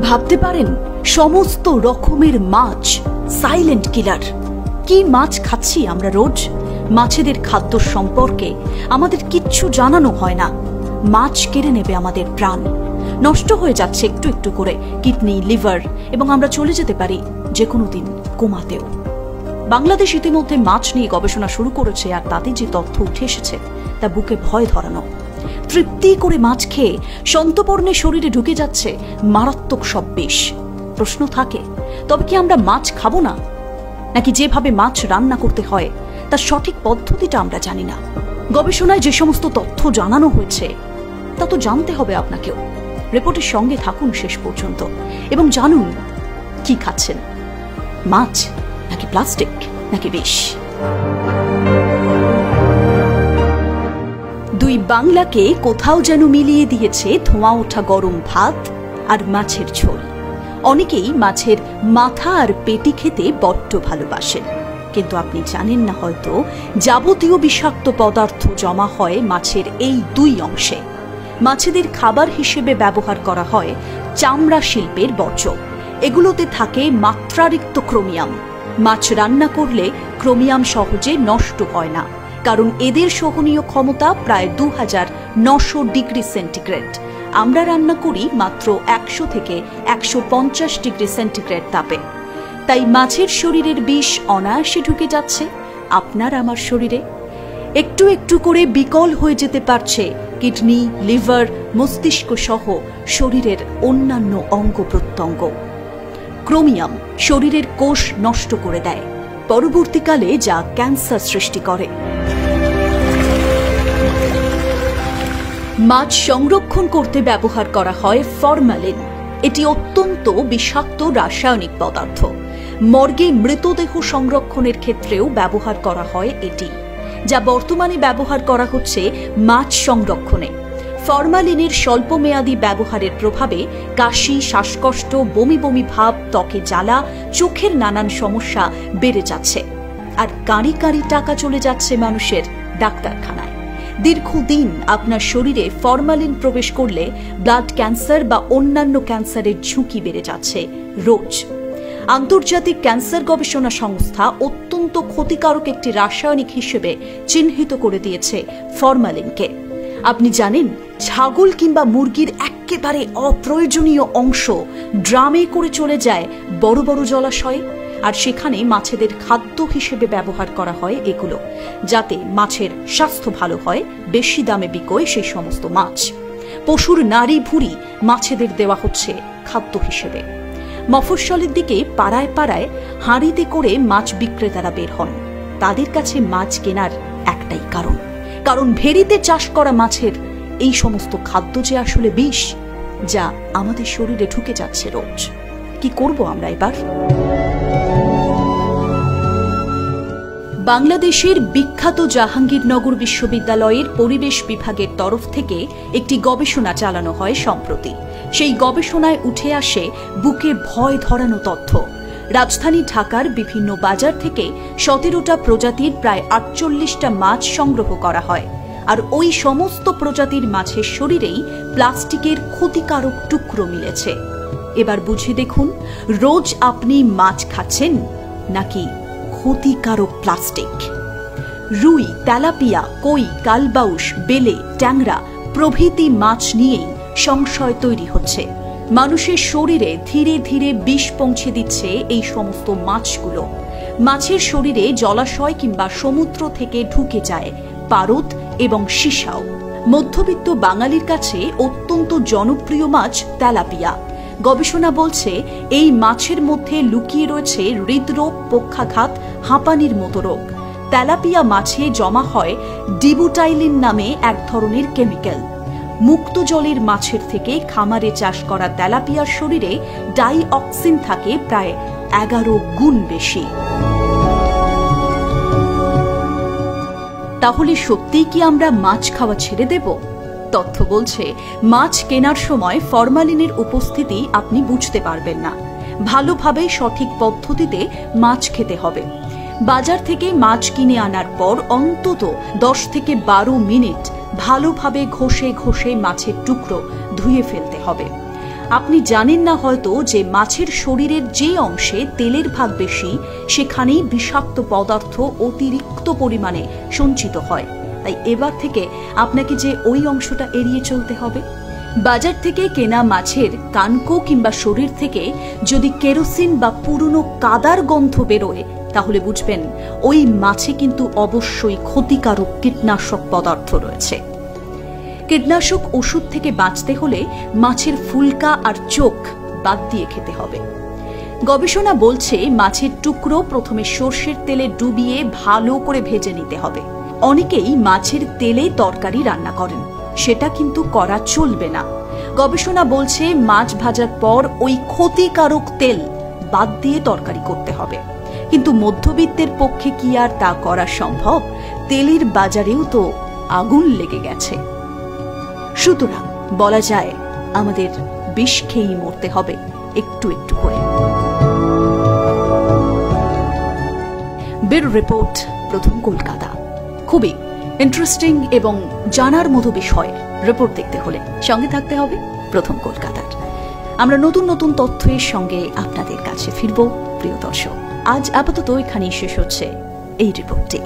ভাবতে পারেন সমস্ত রকমের মাছ সাইলেন্ট কিলার। কি মাছ খাচ্ছি আমরা রোজ? মাছেদের খাদ্য সম্পর্কে আমাদের কিচ্ছু জানানো হয় না। মাছ কেড়ে নেবে আমাদের প্রাণ, নষ্ট হয়ে যাচ্ছে একটু একটু করে কিডনি, লিভার, এবং আমরা চলে যেতে পারি যে কোনো দিন কোমাতেও। বাংলাদেশ ইতিমধ্যে মাছ নিয়ে গবেষণা শুরু করেছে, আর তাতে যে তথ্য উঠে এসেছে তা বুকে ভয় ধরানো। তৃপ্তি করে মাছ খেয়ে সন্তপর্ণে শরীরে ঢুকে যাচ্ছে মারাত্মক সব বিষ। প্রশ্ন থাকে, তবে কি আমরা মাছ খাবো না? নাকি যেভাবে মাছ রান্না করতে হয় তার সঠিক পদ্ধতিটা আমরা জানি না? গবেষণায় যে সমস্ত তথ্য জানানো হয়েছে তা তো জানতে হবে আপনাকেও। রিপোর্টের সঙ্গে থাকুন শেষ পর্যন্ত এবং জানুন কি খাচ্ছেন, মাছ নাকি প্লাস্টিক নাকি বিষ। দুই বাংলাকে কোথাও যেন মিলিয়ে দিয়েছে ধোঁয়া ওঠা গরম ভাত আর মাছের ঝোল। অনেকেই মাছের মাথা আর পেটি খেতে বড্ড ভালোবাসেন, কিন্তু আপনি জানেন না হয়তো যাবতীয় বিষাক্ত পদার্থ জমা হয় মাছের এই দুই অংশে। মাছেদের খাবার হিসেবে ব্যবহার করা হয় চামড়া শিল্পের বর্জ্য। এগুলোতে থাকে মাত্রাতিরিক্ত ক্রোমিয়াম। মাছ রান্না করলে ক্রোমিয়াম সহজে নষ্ট হয় না, কারণ এদের সহনীয় ক্ষমতা প্রায় 2900 ডিগ্রি সেন্টিগ্রেড। আমরা রান্না করি মাত্র 100 থেকে 150 ডিগ্রি সেন্টিগ্রেড তাপে। তাই মাছের শরীরের বিষ অনায়াসে ঢুকে যাচ্ছে আপনার আমার শরীরে। একটু একটু করে বিকল হয়ে যেতে পারছে কিডনি, লিভার, মস্তিষ্ক সহ শরীরের অন্যান্য অঙ্গ প্রত্যঙ্গ। ক্রোমিয়াম শরীরের কোষ নষ্ট করে দেয়, পরবর্তীকালে যা ক্যান্সার সৃষ্টি করে। মাছ সংরক্ষণ করতে ব্যবহার করা হয় ফরমালিন। এটি অত্যন্ত বিষাক্ত রাসায়নিক পদার্থ। মর্গে মৃতদেহ সংরক্ষণের ক্ষেত্রেও ব্যবহার করা হয় এটি, যা বর্তমানে ব্যবহার করা হচ্ছে মাছ সংরক্ষণে। ফরমালিনের স্বল্পমেয়াদী ব্যবহারের প্রভাবে কাশি, শ্বাসকষ্ট, বমি বমি ভাব, ত্বকে জ্বালা, চোখের নানান সমস্যা বেড়ে যাচ্ছে। আর কাঁড়ি কাঁড়ি টাকা চলে যাচ্ছে মানুষের ডাক্তারখানায়। দীর্ঘদিন আপনার শরীরে ফরমালিন প্রবেশ করলে ব্লাড ক্যান্সার বা অন্যান্য ক্যান্সারের ঝুঁকি বেড়ে যাচ্ছে রোজ। আন্তর্জাতিক ক্যান্সার গবেষণা সংস্থা অত্যন্ত ক্ষতিকারক একটি রাসায়নিক হিসেবে চিহ্নিত করে দিয়েছে ফরমালিনকে। আপনি জানেন, ছাগল কিংবা মুরগির একেবারে অপ্রয়োজনীয় অংশ ড্রামে করে চলে যায় বড় বড় জলাশয়ে, আর সেখানে মাছেদের খাদ্য হিসেবে ব্যবহার করা হয় এগুলো, যাতে মাছের স্বাস্থ্য ভালো হয়। বেশি দামে বিকোয় সেই সমস্ত মাছ। পশুর নাড়ি ভুঁড়ি মাছেদের দেওয়া হচ্ছে খাদ্য হিসেবে। মফস্বলের দিকে পাড়ায় পাড়ায় হাঁড়িতে করে মাছ বিক্রেতারা বের হন। তাদের কাছে মাছ কেনার একটাই কারণ ভেড়িতে চাষ করা মাছের এই সমস্ত খাদ্য যে আসলে বিষ, যা আমাদের শরীরে ঢুকে যাচ্ছে রোজ। কি করব আমরা এবার? বাংলাদেশের বিখ্যাত জাহাঙ্গীরনগর বিশ্ববিদ্যালয়ের পরিবেশ বিভাগের তরফ থেকে একটি গবেষণা চালানো হয় সম্প্রতি। সেই গবেষণায় উঠে আসে বুকে ভয় ধরানো তথ্য। রাজধানী ঢাকার বিভিন্ন বাজার থেকে 17টা প্রজাতির প্রায় 48টা মাছ সংগ্রহ করা হয়, আর ওই সমস্ত প্রজাতির মাছের শরীরেই প্লাস্টিকের ক্ষতিকারক টুকরো মিলেছে। এবার বুঝে দেখুন, রোজ আপনি মাছ খাচ্ছেন নাকি ক্ষতিকারক প্লাস্টিক। রুই, তেলাপিয়া, কই, কালবাউস, বেলে, ট্যাংরা প্রভৃতি মাছ নিয়েই সংশয় তৈরি হচ্ছে। মানুষের শরীরে ধীরে ধীরে বিষ পৌঁছে দিচ্ছে এই সমস্ত মাছগুলো। মাছের শরীরে জলাশয় কিংবা সমুদ্র থেকে ঢুকে যায় পারদ এবং সীসাও। মধ্যবিত্ত বাঙালির কাছে অত্যন্ত জনপ্রিয় মাছ তেলাপিয়া। গবেষণা বলছে এই মাছের মধ্যে লুকিয়ে রয়েছে হৃদরোগ, পক্ষাঘাত, হাঁপানির মতো রোগ। তেলাপিয়া মাছে জমা হয় ডিবুটাইলিন নামে এক ধরনের কেমিক্যাল। মুক্ত জলের মাছের থেকে খামারে চাষ করা তেলাপিয়ার শরীরে ডাইঅক্সিন থাকে প্রায় 11 গুণ বেশি। তাহলে সত্যিই কি আমরা মাছ খাওয়া ছেড়ে দেব? তথ্য বলছে মাছ কেনার সময় ফরমালিনের উপস্থিতি আপনি বুঝতে পারবেন না। ভালোভাবে সঠিক পদ্ধতিতে মাছ খেতে হবে। বাজার থেকে মাছ কিনে আনার পর অন্তত 10 থেকে 12 মিনিট ভালোভাবে ঘষে ঘষে মাছের টুকরো ধুয়ে ফেলতে হবে। আপনি জানেন না হয়তো যে মাছের শরীরের যে অংশে তেলের ভাগ বেশি সেখানেই বিষাক্ত পদার্থ অতিরিক্ত পরিমাণে সঞ্চিত হয়। তাই এবার থেকে আপনাকে যে ওই অংশটা এড়িয়ে চলতে হবে। বাজার থেকে কেনা মাছের কানকো কিংবা শরীর থেকে যদি কেরোসিন বা পুরনো কাদার গন্ধ বেরোয় তাহলে বুঝবেন ওই মাছে কিন্তু অবশ্যই ক্ষতিকারক কীটনাশক পদার্থ রয়েছে। কীটনাশক ওষুধ থেকে বাঁচতে হলে মাছের ফুলকা আর চোখ বাদ দিয়ে খেতে হবে। গবেষণা বলছে মাছের টুকরো প্রথমে সর্ষের তেলে ডুবিয়ে ভালো করে ভেজে নিতে হবে। অনেকেই মাছের তেলে তরকারি রান্না করেন, সেটা কিন্তু করা চলবে না। গবেষণা বলছে মাছ ভাজার পর ওই ক্ষতিকারক তেল বাদ দিয়ে তরকারি করতে হবে। কিন্তু মধ্যবিত্তের পক্ষে কি আর তা করা সম্ভব? তেলের বাজারেও তো আগুন লেগে গেছে। সুতরাং বলা যায় আমাদের বিষ খেয়েই মরতে হবে একটু একটু করে। ব্যুরো রিপোর্ট, প্রথম কলকাতা। খুবই ইন্টারেস্টিং এবং জানার মতো বিষয় রিপোর্ট দেখতে হলে সঙ্গে থাকতে হবে প্রথম কলকাতার। আমরা নতুন নতুন তথ্যের সঙ্গে আপনাদের কাছে ফিরব প্রিয় দর্শক। আজ আপাতত এখানেই শেষ হচ্ছে এই রিপোর্টটি।